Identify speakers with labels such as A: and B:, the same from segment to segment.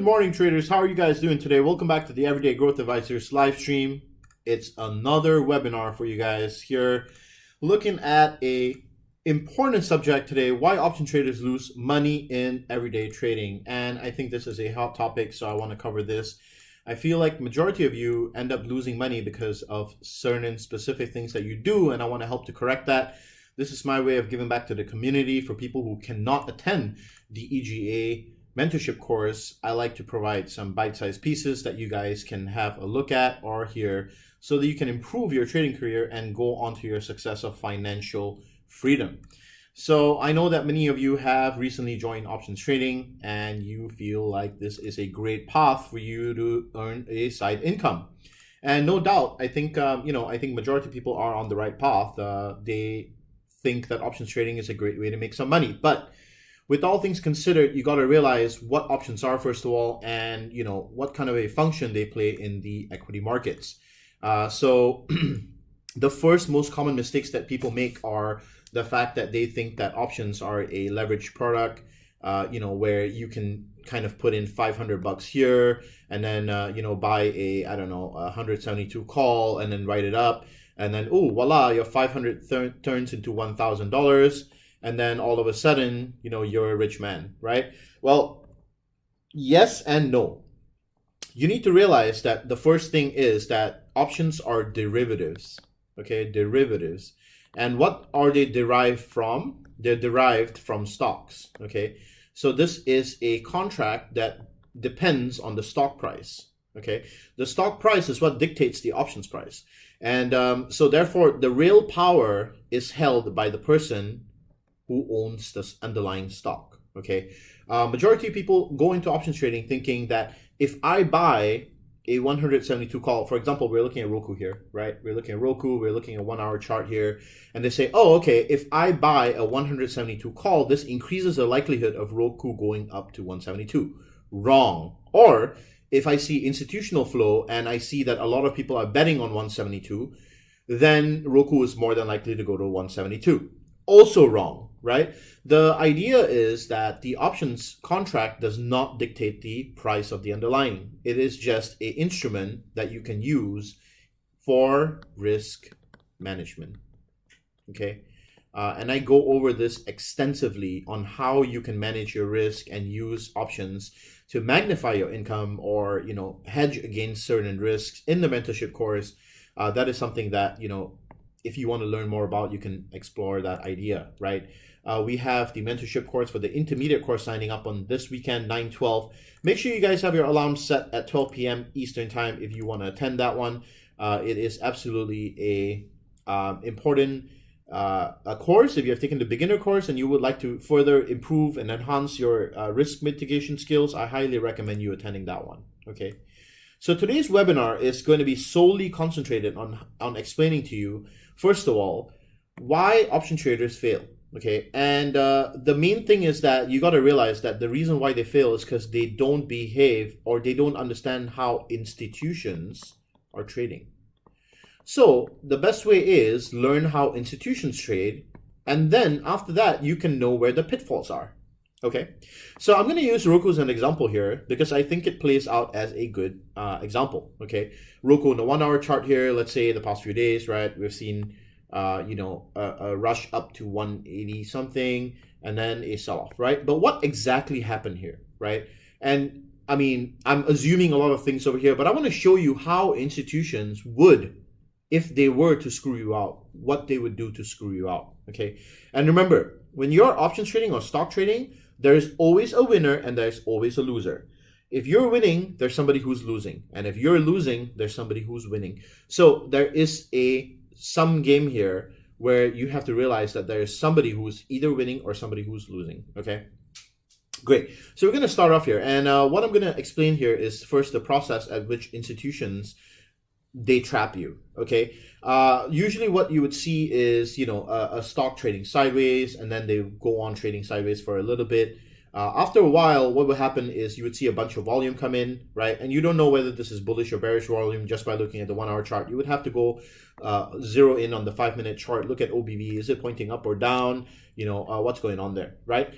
A: morning, traders. How are you guys doing today? Welcome back to the Everyday Growth Advisors live stream. It's another webinar for you guys here, looking at a important subject today: why option traders lose money in everyday trading. And I think this is a hot topic, so I want to cover this. I feel like majority of you end up losing money because of certain specific things that you do, and I want to help to correct that. This is my way of giving back to the community. For people who cannot attend the EGA mentorship course, I like to provide some bite-sized pieces that you guys can have a look at or hear so that you can improve your trading career and go on to your success of financial freedom. So I know that many of you have recently joined options trading and you feel like this is a great path for you to earn a side income. And no doubt, I think, I think majority of people are on the right path. They think that options trading is a great way to make some money. But with all things considered, you got to realize what options are, first of all, and what kind of a function they play in the equity markets. So the first most common mistakes that people make are the fact that they think that options are a leveraged product, where you can kind of put in $500 here and then buy a 172 call and then write it up, and then voila, your 500 turns into $1,000. And then all of a sudden, you're a rich man, right? Well, yes and no. You need to realize that the first thing is that options are derivatives, okay? Derivatives. And what are they derived from? They're derived from stocks, okay? So this is a contract that depends on the stock price, okay? The stock price is what dictates the options price. And so therefore, the real power is held by the person who owns this underlying stock, okay? Majority of people go into options trading thinking that if I buy a 172 call, for example, we're looking at Roku here, right? We're looking at Roku, we're looking at 1 hour chart here, and they say, oh, okay, if I buy a 172 call, this increases the likelihood of Roku going up to 172. Wrong. Or if I see institutional flow and I see that a lot of people are betting on 172, then Roku is more than likely to go to 172. Also wrong, right? The idea is that the options contract does not dictate the price of the underlying. It is just an instrument that you can use for risk management, okay? And I go over this extensively on how you can manage your risk and use options to magnify your income or, hedge against certain risks in the mentorship course. That is something that, if you want to learn more about, you can explore that idea, right? We have the mentorship course for the intermediate course signing up on this weekend, 9/12. Make sure you guys have your alarm set at 12 p.m. Eastern time if you want to attend that one. It is absolutely a important a course. If you have taken the beginner course and you would like to further improve and enhance your risk mitigation skills, I highly recommend you attending that one, okay? So today's webinar is going to be solely concentrated on explaining to you, first of all, why option traders fail, okay? And the main thing is that you got to realize that the reason why they fail is because they don't behave or they don't understand how institutions are trading. So the best way is learn how institutions trade, and then after that, you can know where the pitfalls are. Okay, so I'm going to use Roku as an example here because I think it plays out as a good example. Okay, Roku in the 1 hour chart here, let's say the past few days, right? We've seen, a rush up to 180 something and then a sell off, right? But what exactly happened here, right? And I mean, I'm assuming a lot of things over here, but I want to show you how institutions would, if they were to screw you out, what they would do to screw you out. Okay, and remember, when you're options trading or stock trading, there's always a winner and there's always a loser. If you're winning, there's somebody who's losing. And if you're losing, there's somebody who's winning. So there is a sum game here where you have to realize that there's somebody who's either winning or somebody who's losing, okay? Great. So we're going to start off here. And what I'm going to explain here is first the process at which institutions, they trap you, okay? Usually what you would see is, a stock trading sideways, and then they go on trading sideways for a little bit. After a while, what would happen is you would see a bunch of volume come in, right? And you don't know whether this is bullish or bearish volume just by looking at the 1 hour chart. You would have to go zero in on the 5-minute chart, look at OBV. Is it pointing up or down? What's going on there, right?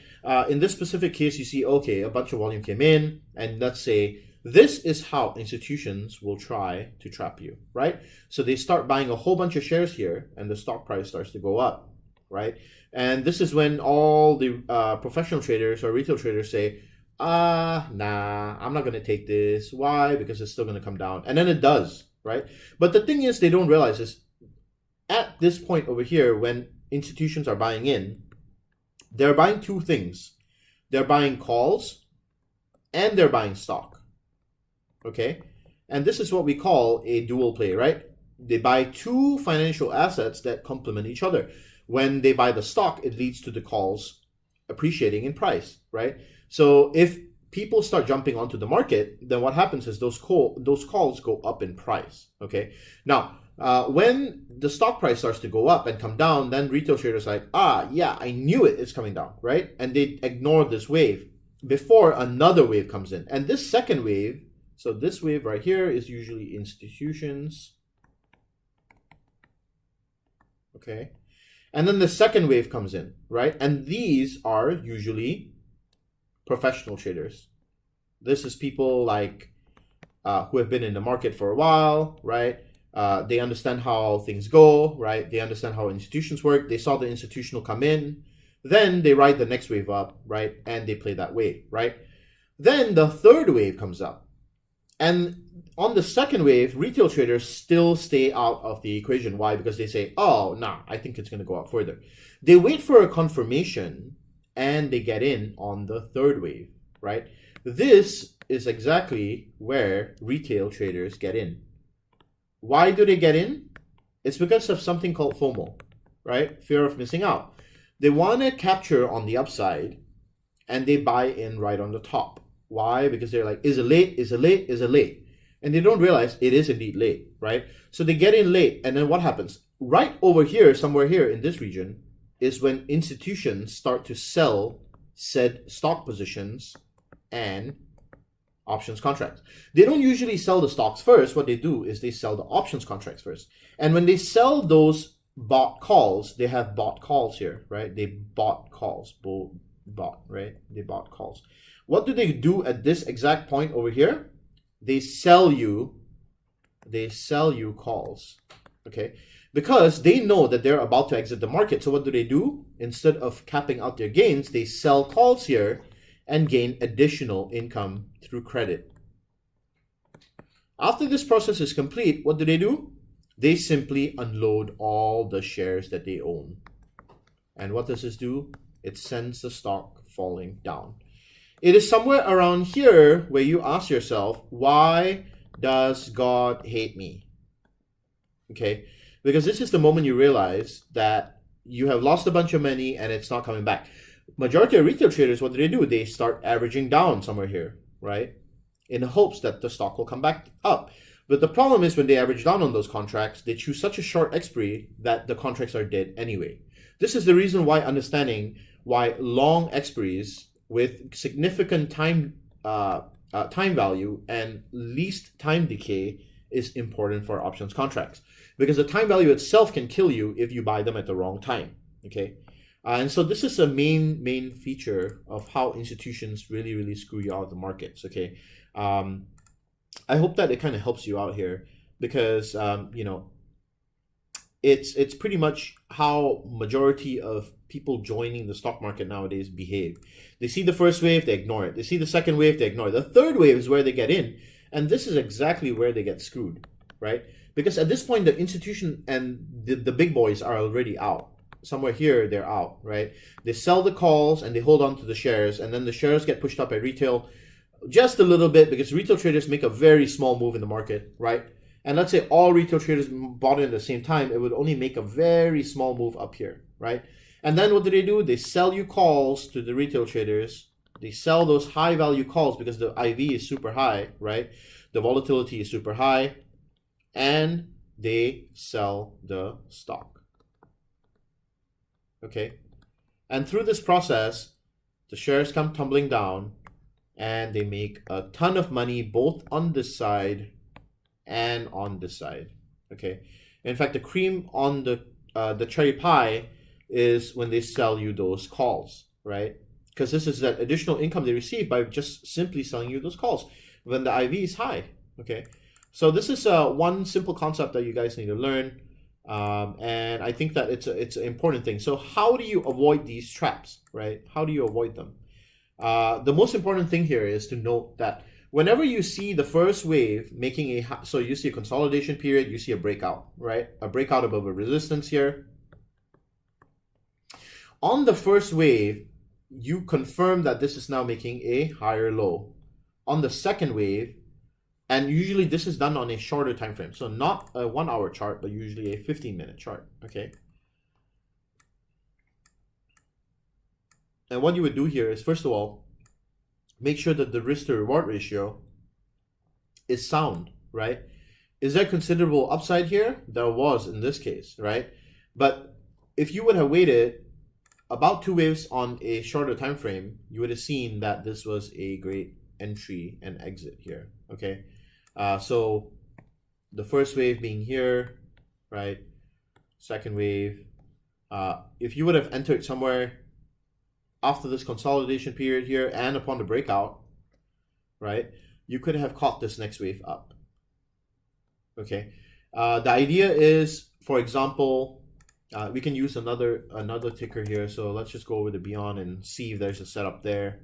A: In this specific case, you see, okay, a bunch of volume came in, and let's say this is how institutions will try to trap you, right? So they start buying a whole bunch of shares here, and the stock price starts to go up, right? And this is when all the professional traders or retail traders say, nah, I'm not going to take this. Why? Because it's still going to come down. And then it does, right? But the thing is, they don't realize is at this point over here, when institutions are buying in, they're buying two things. They're buying calls and they're buying stock, okay? And this is what we call a dual play, right? They buy two financial assets that complement each other. When they buy the stock, it leads to the calls appreciating in price, right? So if people start jumping onto the market, then what happens is those calls go up in price, okay? Now, when the stock price starts to go up and come down, then retail traders are like, yeah, I knew it's coming down, right? And they ignore this wave before another wave comes in. And this second wave, so this wave right here is usually institutions, okay? And then the second wave comes in, right? And these are usually professional traders. This is people like who have been in the market for a while, right? They understand how things go, right? They understand how institutions work. They saw the institutional come in. Then they ride the next wave up, right? And they play that wave, right? Then the third wave comes up. And on the second wave, retail traders still stay out of the equation. Why? Because they say, oh, nah, I think it's going to go up further. They wait for a confirmation and they get in on the third wave, right? This is exactly where retail traders get in. Why do they get in? It's because of something called Fomo, right? Fear of missing out. They want to capture on the upside and they buy in right on the top. Why? Because they're like, is it late? Is it late? Is it late? And they don't realize it is indeed late, right? So they get in late, and then what happens? Right over here, somewhere here in this region, is when institutions start to sell said stock positions and options contracts. They don't usually sell the stocks first. What they do is they sell the options contracts first. And when they sell those bought calls, they have bought calls here, right? They bought calls, bought, right? They bought calls. What do they do at this exact point over here? They sell you calls, okay? Because they know that they're about to exit the market. So what do? Instead of capping out their gains, they sell calls here and gain additional income through credit. After this process is complete, what do? They simply unload all the shares that they own. And what does this do? It sends the stock falling down. It is somewhere around here where you ask yourself, why does God hate me? Okay, because this is the moment you realize that you have lost a bunch of money and it's not coming back. Majority of retail traders, what do? They start averaging down somewhere here, right? In the hopes that the stock will come back up. But the problem is when they average down on those contracts, they choose such a short expiry that the contracts are dead anyway. This is the reason why understanding why long expiries with significant time value and least time decay is important for options contracts, because the time value itself can kill you if you buy them at the wrong time. Okay, and so this is a main feature of how institutions really screw you out of the markets. Okay, I hope that it kind of helps you out here, because it's pretty much how majority of people joining the stock market nowadays behave. They see the first wave, they ignore it. They see the second wave, they ignore it. The third wave is where they get in, and this is exactly where they get screwed, right? Because at this point, the institution and the big boys are already out. Somewhere here, they're out, right? They sell the calls and they hold on to the shares, and then the shares get pushed up at retail just a little bit, because retail traders make a very small move in the market, right? And let's say all retail traders bought in at the same time, it would only make a very small move up here, right? And then what do? They sell you calls to the retail traders. They sell those high value calls because the IV is super high, right? The volatility is super high, and they sell the stock. Okay? And through this process, the shares come tumbling down and they make a ton of money both on this side and on this side. Okay, in fact, the cream on the cherry pie is when they sell you those calls, right? Because this is that additional income they receive by just simply selling you those calls when the IV is high. Okay, so this is one simple concept that you guys need to learn, and I think that it's an important thing. So how do you avoid these traps, right? How do you avoid them? The most important thing here is to note that whenever you see the first wave making so you see a consolidation period, you see a breakout, right? A breakout above a resistance here. On the first wave, you confirm that this is now making a higher low. On the second wave, and usually this is done on a shorter time frame, so not a 1 hour chart, but usually a 15-minute chart, okay? And what you would do here is, first of all, make sure that the risk to reward ratio is sound, right? Is there considerable upside here? There was in this case, right? But if you would have waited about 2 waves on a shorter time frame, you would have seen that this was a great entry and exit here, okay? So the first wave being here, right? Second wave, if you would have entered somewhere after this consolidation period here and upon the breakout, right, you could have caught this next wave up. Okay, the idea is, for example, we can use another ticker here. So let's just go over the Beyond and see if there's a setup there,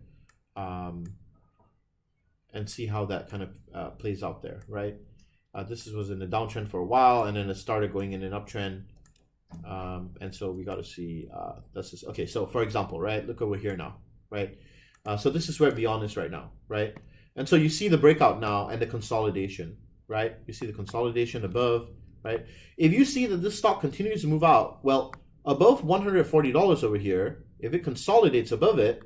A: and see how that kind of plays out there, right? This was in a downtrend for a while, and then it started going in an uptrend. And so we got to see, this is, okay, so for example, right, look over here now, right? So this is where Beyond is right now, right? And so you see the breakout now and the consolidation, right? You see the consolidation above, right? If you see that this stock continues to move out, well, above $140 over here, if it consolidates above it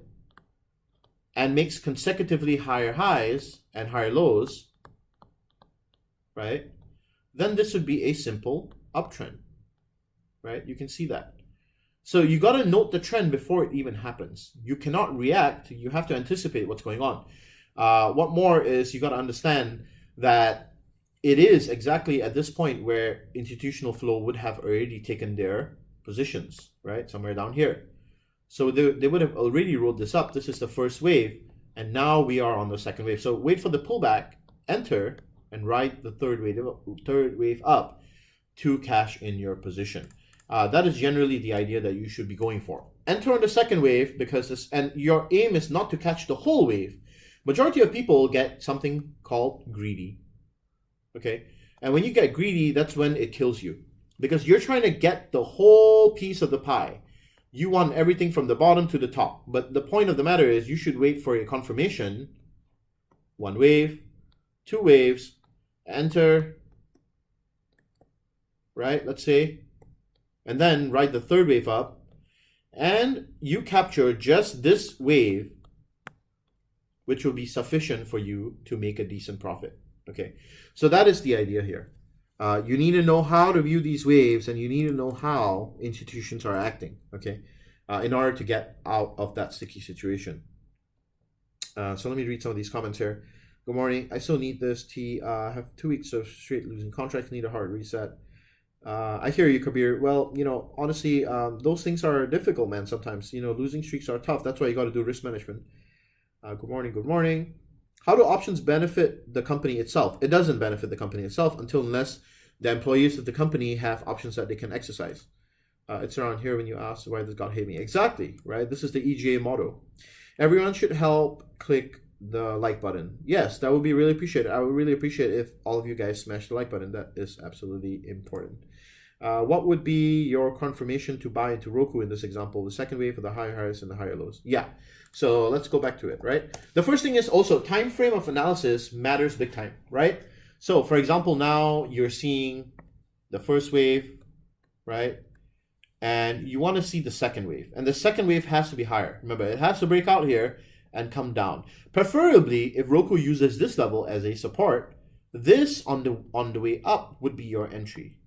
A: and makes consecutively higher highs and higher lows, right, then this would be a simple uptrend. Right? You can see that. So you got to note the trend before it even happens. You cannot react. You have to anticipate what's going on. What more is, you got to understand that it is exactly at this point where institutional flow would have already taken their positions, right? Somewhere down here. So they would have already rolled this up. This is the first wave, and now we are on the second wave. So wait for the pullback, enter, and ride the third wave up to cash in your position. That is generally the idea that you should be going for. Enter on the second wave, because this, and your aim is not to catch the whole wave. Majority of people get something called greedy. Okay, and when you get greedy, that's when it kills you, because you're trying to get the whole piece of the pie. You want everything from the bottom to the top. But the point of the matter is, you should wait for a confirmation. 1 wave, 2 waves, enter, right? Let's say. And then ride the third wave up, and you capture just this wave, which will be sufficient for you to make a decent profit. Okay, so that is the idea here. You need to know how to view these waves, and you need to know how institutions are acting, okay, in order to get out of that sticky situation. So let me read some of these comments here. Good morning. I still need this. I have 2 weeks of straight losing contracts. Need a hard reset. I hear you, Kabir. Well, you know, honestly, those things are difficult, man. Sometimes, you know, losing streaks are tough. That's why you got to do risk management. Good morning. Good morning. How do options benefit the company itself? It doesn't benefit the company itself unless the employees of the company have options that they can exercise. It's around here when you ask why this God hate me. Exactly, right? This is the EGA motto. Everyone should help click the like button. Yes, that would be really appreciated. I would really appreciate if all of you guys smash the like button. That is absolutely important. What would be your confirmation to buy into Roku in this example? The second wave for the higher highs and the higher lows. Yeah. So let's go back to it, right? The first thing is also time frame of analysis matters big time, right? So for example, now you're seeing the first wave, right? And you want to see the second wave. And the second wave has to be higher. Remember, it has to break out here and come down. Preferably, if Roku uses this level as a support, this on the way up would be your entry.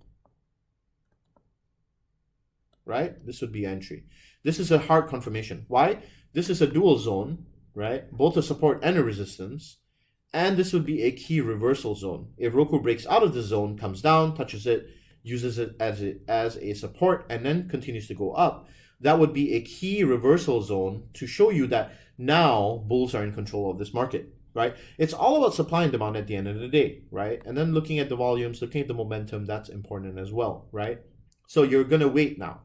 A: right? This would be entry. This is a hard confirmation. Why? This is a dual zone, right? Both a support and a resistance. And this would be a key reversal zone. If Roku breaks out of the zone, comes down, touches it, uses it as a support, and then continues to go up, that would be a key reversal zone to show you that now bulls are in control of this market, right? It's all about supply and demand at the end of the day, right? And then looking at the volumes, looking at the momentum, that's important as well, right? So you're going to wait now.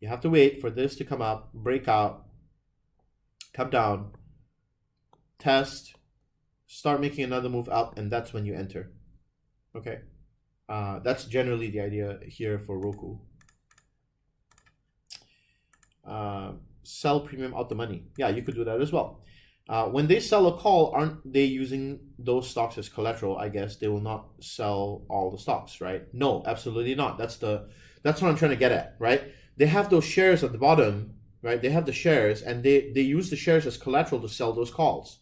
A: You have to wait for this to come up, break out, come down, test, start making another move up, and that's when you enter, okay? That's generally the idea here for Roku. Sell premium out the money. Yeah, you could do that as well. When they sell a call, aren't they using those stocks as collateral? I guess they will not sell all the stocks, right? No, absolutely not. That's what I'm trying to get at, right? They have those shares at the bottom, right? They have the shares, and they use the shares as collateral to sell those calls.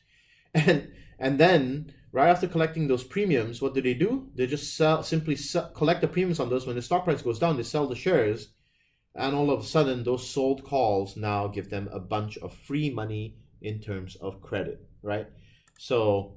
A: And then right after collecting those premiums, what do? They just simply collect the premiums on those. When the stock price goes down, they sell the shares, and all of a sudden those sold calls now give them a bunch of free money in terms of credit, right? So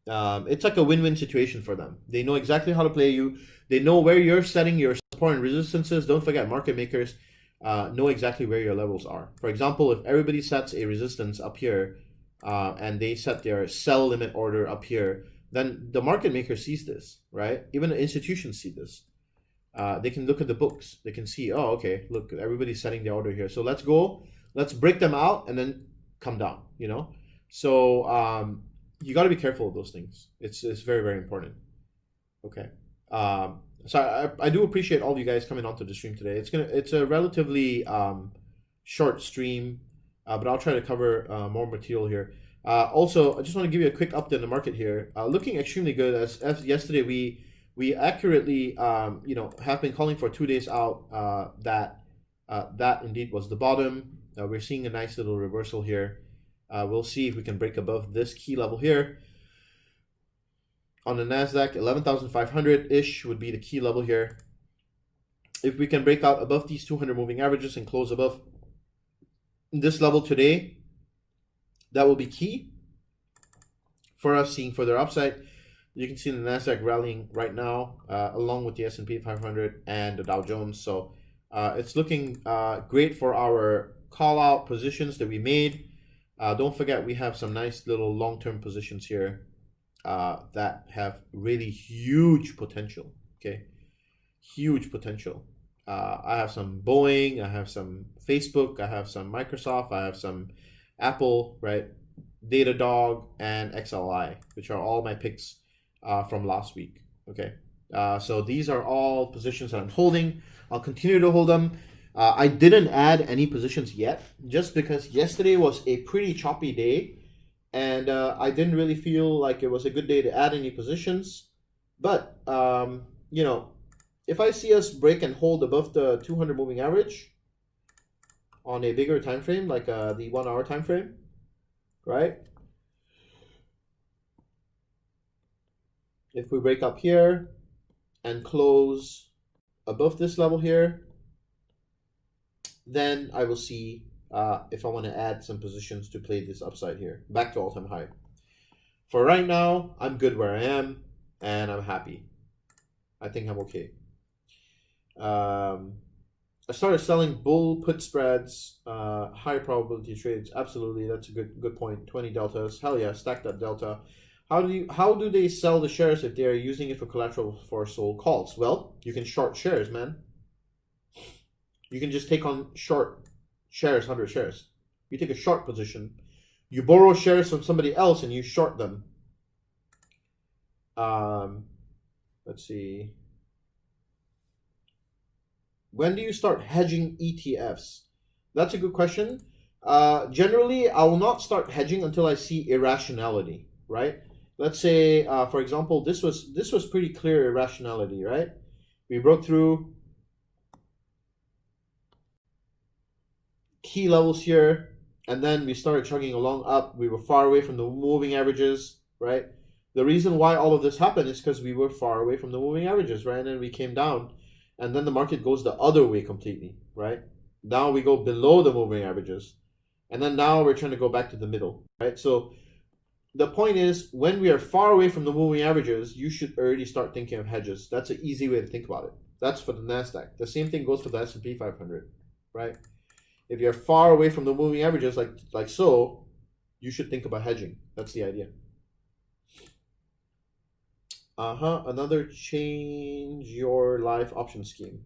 A: it's like a win-win situation for them. They know exactly how to play you. They know where you're setting your support and resistances. Don't forget, market makers know exactly where your levels are. For example, if everybody sets a resistance up here, and they set their sell limit order up here, then the market maker sees this, right? Even the institutions see this. They can look at the books. They can see, oh, okay, look, everybody's setting the order here. So let's go, let's break them out and then come down, you know? So you got to be careful of those things. It's very, very important. Okay. So I do appreciate all of you guys coming onto the stream today. It's a relatively short stream. But I'll try to cover more material here. Also, I just want to give you a quick update on the market here. Looking extremely good. As yesterday, we accurately, have been calling for 2 days out. That indeed was the bottom. We're seeing a nice little reversal here. We'll see if we can break above this key level here. On the Nasdaq, 11,500-ish would be the key level here. If we can break out above these 200 moving averages and close above this level today, that will be key for us seeing further upside. You can see the Nasdaq rallying right now, along with the S&P 500 and the Dow Jones. So it's looking great for our call out positions that we made. Don't forget, we have some nice little long-term positions here that have really huge potential. Okay, huge potential. I have some Boeing, I have some Facebook, I have some Microsoft, I have some Apple, right? Datadog and XLI, which are all my picks from last week. Okay, so these are all positions that I'm holding. I'll continue to hold them. I didn't add any positions yet, just because yesterday was a pretty choppy day, and I didn't really feel like it was a good day to add any positions. But if I see us break and hold above the 200 moving average on a bigger time frame, like the 1 hour time frame, right? If we break up here and close above this level here, then I will see if I want to add some positions to play this upside here, back to all-time high. For right now, I'm good where I am, and I'm happy. I think I'm okay. I started selling bull put spreads, high probability trades. Absolutely, that's a good point. 20 deltas. Hell yeah, stack that delta. How do they sell the shares if they are using it for collateral for sold calls? Well, you can short shares, man. You can just take on short shares, 100 shares. You take a short position. You borrow shares from somebody else and you short them. Let's see. When do you start hedging ETFs? That's a good question. Generally, I will not start hedging until I see irrationality, right? Let's say, for example, this was pretty clear irrationality, right? We broke through key levels here, and then we started chugging along up. We were far away from the moving averages, right? The reason why all of this happened is because we were far away from the moving averages, right? And then we came down. and then the market goes the other way completely, right? Now we go below the moving averages, and then now we're trying to go back to the middle, right? So the point is, when we are far away from the moving averages, you should already start thinking of hedges. That's an easy way to think about it. That's for the NASDAQ. The same thing goes for the S&P 500, right? If you're far away from the moving averages, like so, you should think about hedging. That's the idea. Another change your life option scheme.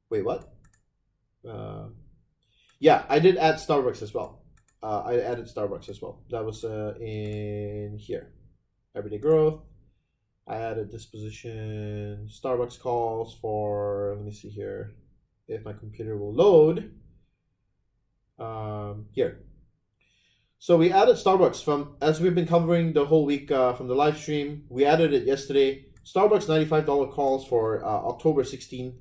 A: Wait, what? Yeah, I did add Starbucks as well. I added Starbucks as well. That was in here. Everyday growth. I added this position. Starbucks calls for, let me see here, if my computer will load. Here. So we added Starbucks from, as we've been covering the whole week from the live stream. We added it yesterday. Starbucks $95 calls for October 16th.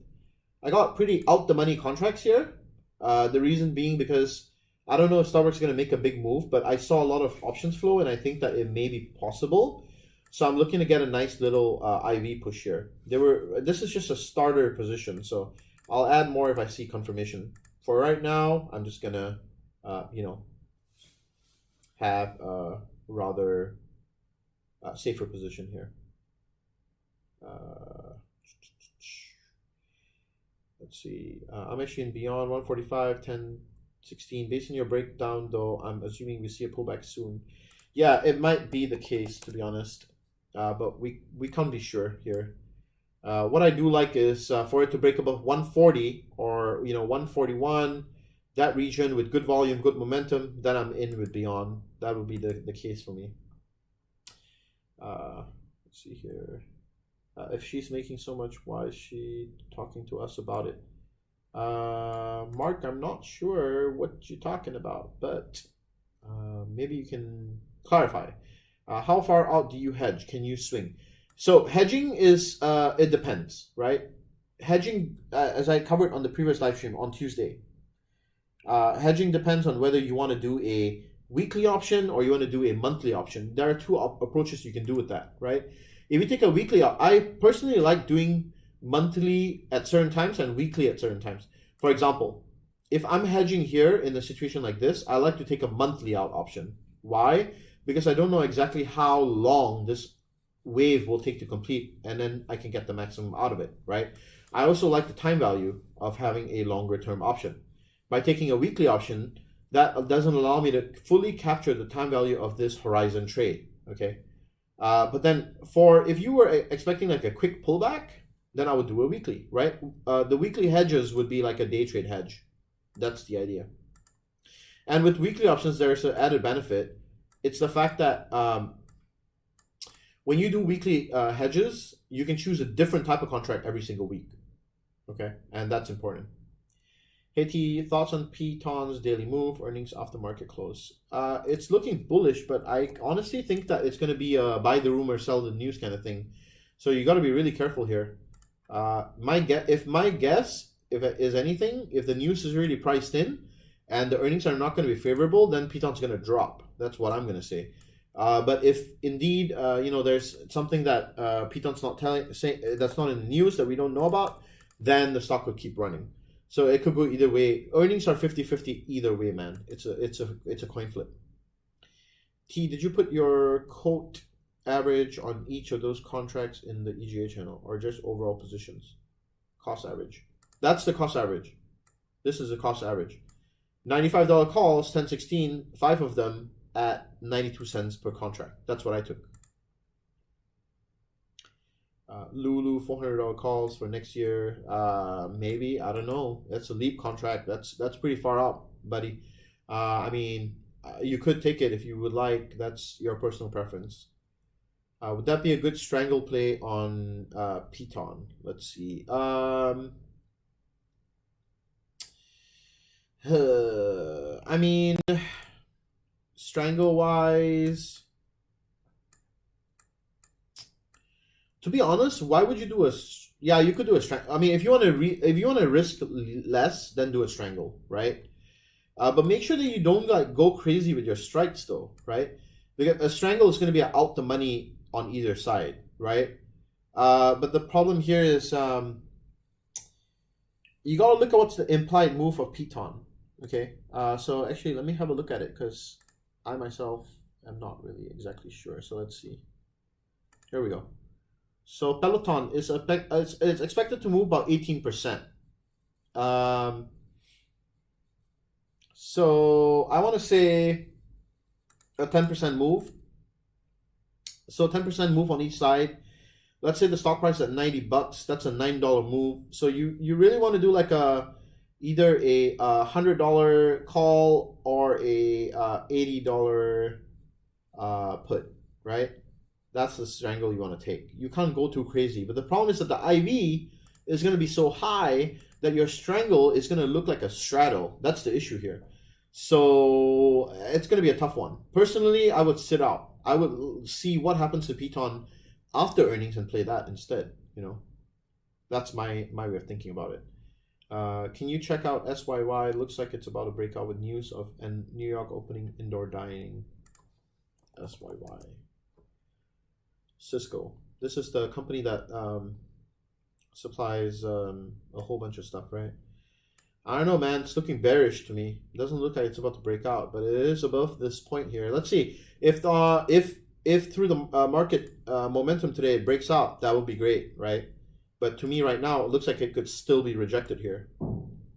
A: I got pretty out the money contracts here. The reason being because I don't know if Starbucks is going to make a big move, but I saw a lot of options flow and I think that it may be possible. So I'm looking to get a nice little IV push here. This is just a starter position, so I'll add more if I see confirmation. For right now, I'm just going to, have a rather safer position here. Let's see. I'm actually in beyond 145, 10, 16. Based on your breakdown, though, I'm assuming we see a pullback soon. Yeah, it might be the case, to be honest. But we can't be sure here. What I do like is for it to break above 140 or 141, that region with good volume, good momentum, then I'm in with beyond. That would be the case for me. Let's see here. If she's making so much, why is she talking to us about it? Mark, I'm not sure what you're talking about, but maybe you can clarify. How far out do you hedge? Can you swing? So hedging is, it depends, right? Hedging, as I covered on the previous live stream on Tuesday, hedging depends on whether you want to do a weekly option or you want to do a monthly option. There are two approaches you can do with that, right? If you take a weekly, I personally like doing monthly at certain times and weekly at certain times. For example, if I'm hedging here in a situation like this, I like to take a monthly out option. Why? Because I don't know exactly how long this wave will take to complete, and then I can get the maximum out of it, right? I also like the time value of having a longer term option. By taking a weekly option, that doesn't allow me to fully capture the time value of this horizon trade, okay? But then if you were expecting like a quick pullback, then I would do a weekly, right? The weekly hedges would be like a day trade hedge. That's the idea. And with weekly options, there's an added benefit. It's the fact that when you do weekly hedges, you can choose a different type of contract every single week, okay? And that's important. Hey T, thoughts on Piton's daily move, earnings after market close? It's looking bullish, but I honestly think that it's going to be a buy the rumor, sell the news kind of thing. So you got to be really careful here. If it is anything, if the news is really priced in and the earnings are not going to be favorable, then Piton's going to drop. That's what I'm going to say. But if indeed, there's something that Piton's not saying that's not in the news that we don't know about, then the stock would keep running. So it could go either way. Earnings are 50-50 either way, man. It's a coin flip. T, did you put your quote average on each of those contracts in the EGA channel or just overall positions? Cost average. That's the cost average. This is the cost average. $95 calls, 1016, 5 of them at 92 cents per contract. That's what I took. Lulu, $400 calls for next year. Maybe, I don't know. That's a leap contract. That's pretty far out, buddy. I mean, you could take it if you would like. That's your personal preference. Would that be a good strangle play on Piton? Let's see. I mean, strangle wise, to be honest, why would you do yeah, you could do a strangle. I mean, if you want to risk less, then do a strangle, right? But make sure that you don't like go crazy with your strikes though, right? Because a strangle is going to be out the money on either side, right? But the problem here is you got to look at what's the implied move of Piton. Okay, so actually let me have a look at it because I myself am not really exactly sure. So let's see. Here we go. So Peloton is it's expected to move about 18%. So I want to say a 10% move. So 10% move on each side. Let's say the stock price at $90. That's a $9 move. So you really want to do like either a $100 call or a $80 put, right? That's the strangle you want to take. You can't go too crazy. But the problem is that the IV is going to be so high that your strangle is going to look like a straddle. That's the issue here. So it's going to be a tough one. Personally, I would sit out. I would see what happens to Piton after earnings and play that instead. You know, that's my way of thinking about it. Can you check out SYY? Looks like it's about to break out with news of and New York opening indoor dining. SYY. Cisco. This is the company that supplies a whole bunch of stuff, right? I don't know, man. It's looking bearish to me. It doesn't look like it's about to break out, but it is above this point here. Let's see if through the market momentum today it breaks out, that would be great, right? But to me right now, it looks like it could still be rejected here.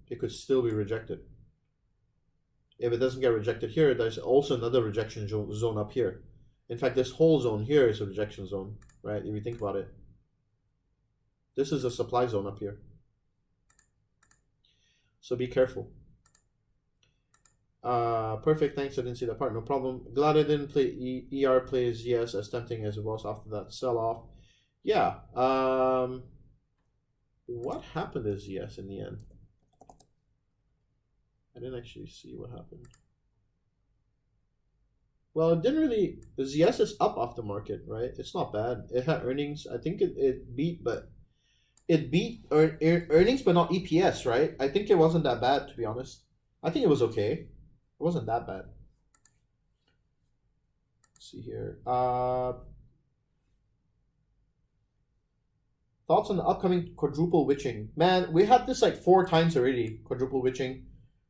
A: It could still be rejected. If it doesn't get rejected here, there's also another rejection zone up here. In fact, this whole zone here is a rejection zone, right? If you think about it. This is a supply zone up here. So be careful. Perfect, thanks. I didn't see that part. No problem. Glad I didn't play ER plays yes as tempting as it was after that sell-off. Yeah. What happened is yes in the end. I didn't actually see what happened. Well, it didn't really. ZS is up off the market, right? It's not bad. It had earnings. I think it beat, but it beat earnings, but not EPS, right? I think it wasn't that bad, to be honest. I think it was okay. It wasn't that bad. Let's see here. Thoughts on the upcoming quadruple witching? Man, we had this like 4 times already. Quadruple witching.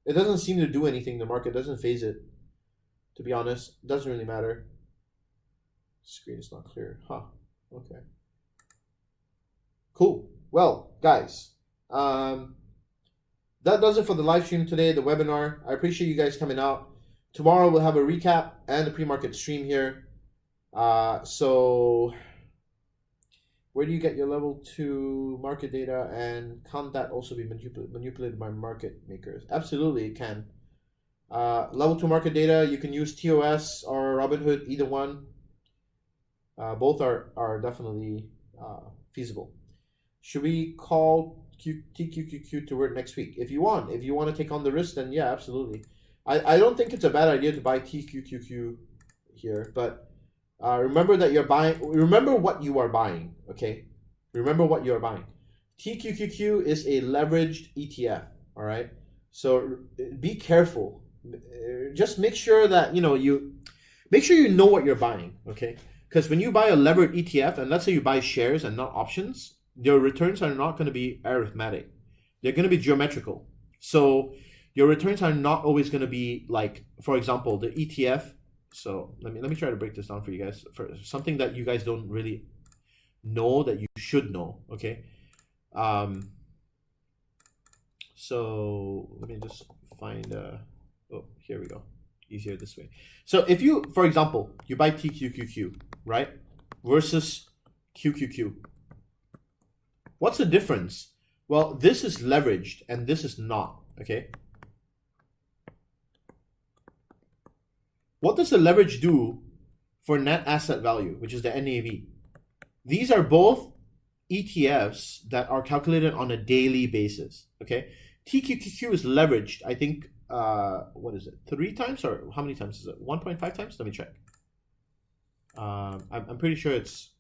A: It doesn't seem to do anything. The market doesn't phase it. To be honest, it doesn't really matter. Screen is not clear. Huh. Okay. Cool. Well, guys, that does it for the live stream today, the webinar. I appreciate you guys coming out. Tomorrow we'll have a recap and a pre-market stream here. So where do you get your level 2 market data, and can't that also be manipulated by market makers? Absolutely, it can. Level 2 market data, you can use TOS or Robinhood, either one. Both are definitely feasible. Should we call TQQQ to work next week? If you want to take on the risk, then yeah, absolutely. I don't think it's a bad idea to buy TQQQ here, but remember that you're buying. Remember what you are buying. Okay, remember what you are buying. TQQQ is a leveraged ETF. All right, so be careful. Just make sure that you know what you're buying. Okay, because when you buy a levered ETF, and let's say you buy shares and not options, your returns are not going to be arithmetic. They're going to be geometrical. So your returns are not always going to be like, for example, the ETF. So let me try to break this down for you guys, for something that you guys don't really know that you should know. Okay. So let me just find oh, here we go. Easier this way. So if you, for example, you buy TQQQ, right, versus QQQ. What's the difference? Well, this is leveraged and this is not, okay? What does the leverage do for net asset value, which is the NAV? These are both ETFs that are calculated on a daily basis, okay? TQQQ is leveraged, I think, what is it, 3 times, or how many times is it? 1.5 times? Let me check. I'm pretty sure it's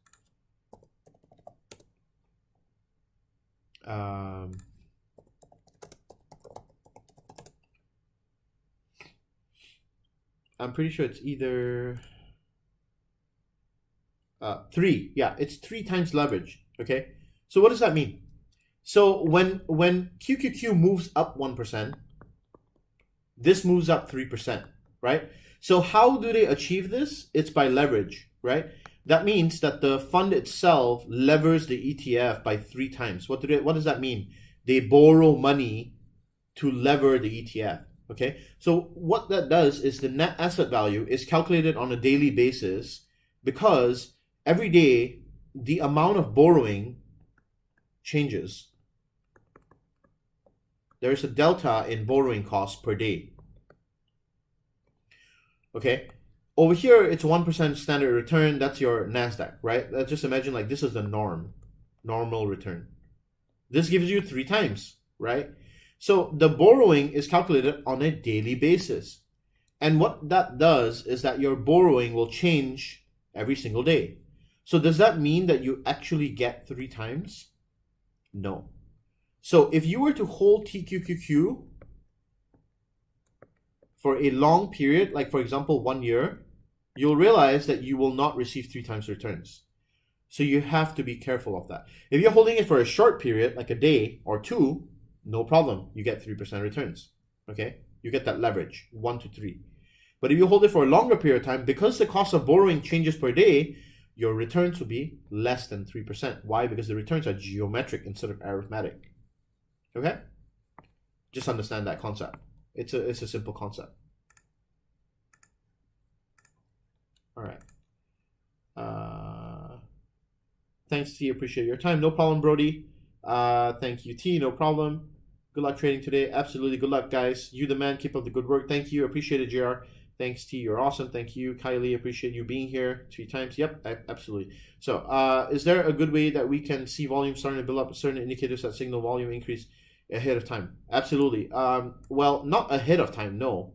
A: I'm pretty sure it's either 3. Yeah, it's 3 times leverage. Okay, so what does that mean? So when QQQ moves up 1%, this moves up 3%, right? So how do they achieve this? It's by leverage, right? That means that the fund itself levers the ETF by 3 times. What does that mean? They borrow money to lever the ETF. Okay, so what that does is the net asset value is calculated on a daily basis, because every day the amount of borrowing changes. There's a delta in borrowing costs per day. Okay, over here it's 1% standard return. That's your NASDAQ, right? Let's just imagine like this is the normal return. This gives you 3 times, right? So the borrowing is calculated on a daily basis. And what that does is that your borrowing will change every single day. So does that mean that you actually get 3 times? No. So if you were to hold TQQQ for a long period, like for example 1 year, you'll realize that you will not receive 3 times returns. So you have to be careful of that. If you're holding it for a short period, like a day or 2, no problem, you get 3% returns. Okay, you get that leverage, 1 to 3. But if you hold it for a longer period of time, because the cost of borrowing changes per day, your returns will be less than 3%. Why? Because the returns are geometric instead of arithmetic. Okay, just understand that concept. It's a simple concept. All right. Thanks, T. Appreciate your time. No problem, Brody. Thank you, T. No problem. Good luck trading today. Absolutely. Good luck, guys. You the man. Keep up the good work. Thank you. Appreciate it, JR. Thanks, T. You're awesome. Thank you, Kylie. Appreciate you being here 3 times. Yep, absolutely. So, is there a good way that we can see volume starting to build up certain indicators that signal volume increase ahead of time? Absolutely. Well, not ahead of time. No.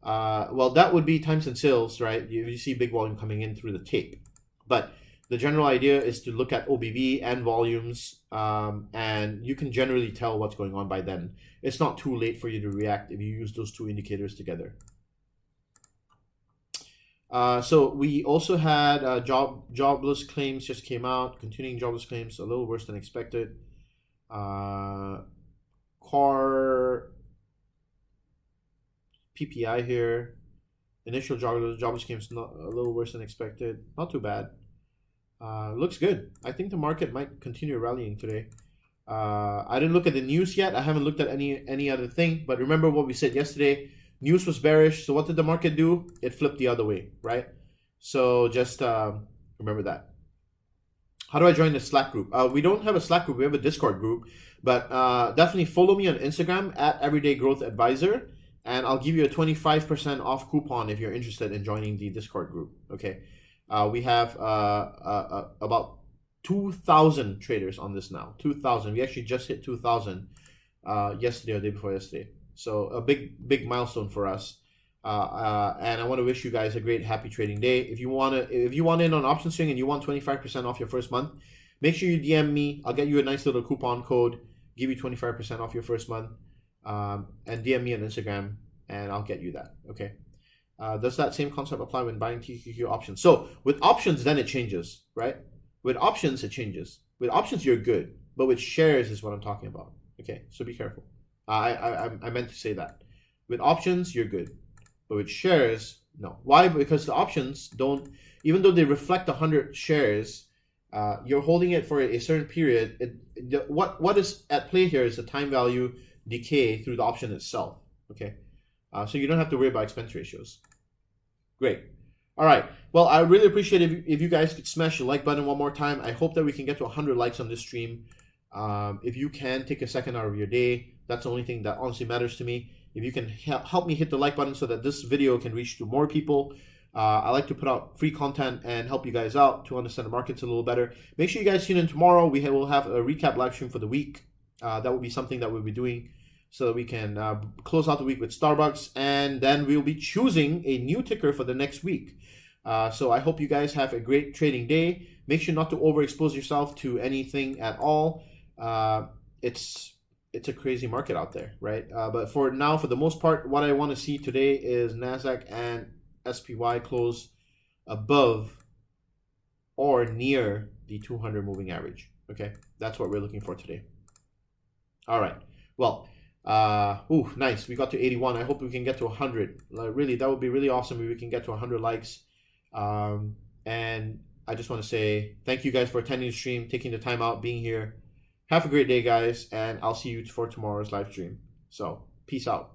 A: Well, that would be times and sales, right? You see big volume coming in through the tape. But the general idea is to look at OBV and volumes, and you can generally tell what's going on by then. It's not too late for you to react if you use those 2 indicators together. So we also had jobless claims just came out. Continuing jobless claims, a little worse than expected. Core PPI here. Initial jobless claims a little worse than expected. Not too bad. Looks good. I think the market might continue rallying today. I didn't look at the news yet. I haven't looked at any other thing. But remember what we said yesterday. News was bearish. So what did the market do? It flipped the other way, right? So just remember that. How do I join the Slack group? We don't have a Slack group. We have a Discord group. But definitely follow me on Instagram at Everyday Growth Advisor. And I'll give you a 25% off coupon if you're interested in joining the Discord group. Okay. We have about 2,000 traders on this now. 2,000. We actually just hit 2,000 yesterday or the day before yesterday. So a big milestone for us. And I want to wish you guys a great happy trading day. If you want in on option swing and you want 25% off your first month, make sure you DM me. I'll get you a nice little coupon code, give you 25% off your first month, and DM me on Instagram, and I'll get you that. Okay. Does that same concept apply when buying TQQ options? So with options, then it changes, right? With options, it changes. With options, you're good, but with shares is what I'm talking about. Okay, so be careful. I meant to say that. With options, you're good, but with shares, no. Why? Because the options don't, even though they reflect 100 shares, you're holding it for a certain period. What is at play here is the time value decay through the option itself. Okay. So you don't have to worry about expense ratios. Great. All right. Well, I really appreciate it if you guys could smash the like button one more time. I hope that we can get to 100 likes on this stream. If you can, take a second out of your day. That's the only thing that honestly matters to me. If you can help me hit the like button so that this video can reach to more people. I like to put out free content and help you guys out to understand the markets a little better. Make sure you guys tune in tomorrow. We will have a recap live stream for the week. That will be something that we'll be doing, so that we can close out the week with Starbucks, and then we'll be choosing a new ticker for the next week. So I hope you guys have a great trading day. Make sure not to overexpose yourself to anything at all. It's a crazy market out there, right? But for now, for the most part, what I want to see today is NASDAQ and SPY close above or near the 200 moving average. Okay, that's what we're looking for today. All right. Well, nice. We got to 81. I hope we can get to 100. Really, that would be really awesome if we can get to 100 likes. And I just want to say thank you guys for attending the stream, taking the time out, being here. Have a great day, guys, and I'll see you for tomorrow's live stream. So, peace out.